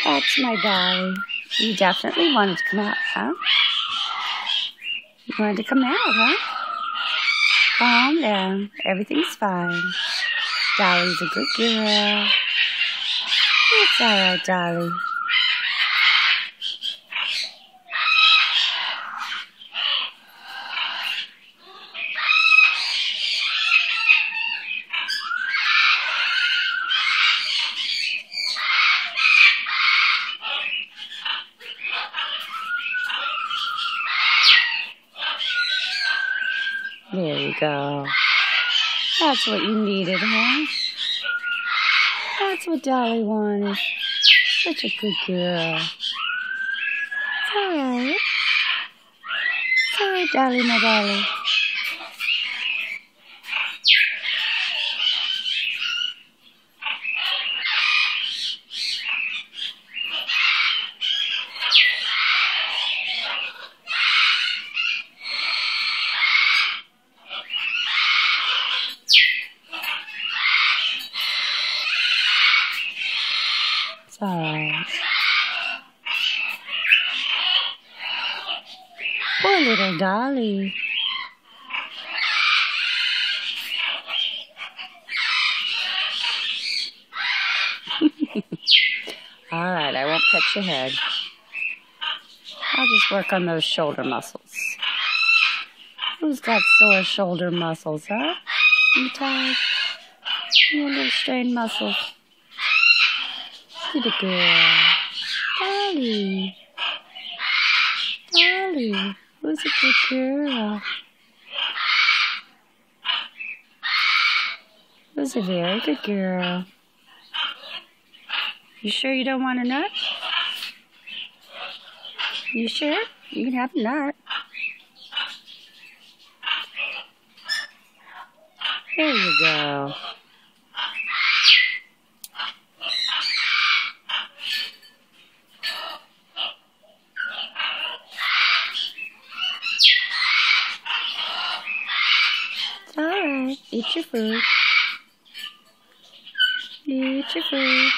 That's my Dolly. You definitely wanted to come out, huh? You wanted to come out, huh? Calm down. Everything's fine. Dolly's a good girl. It's all right, Dolly. There you go. That's what you needed, huh? That's what Dolly wanted. Such a good girl. It's alright. It's alright, Dolly, my Dolly. It's alright. Poor little Dolly. Alright, I won't pet your head. I'll just work on those shoulder muscles. Who's got sore shoulder muscles, huh? You tired? You little strained muscles. Good girl. Dolly. Dolly. Who's a good girl? Who's a very good girl? You sure you don't want a nut? You sure? You can have a nut. There you go. It's alright. Eat your food. Eat your food.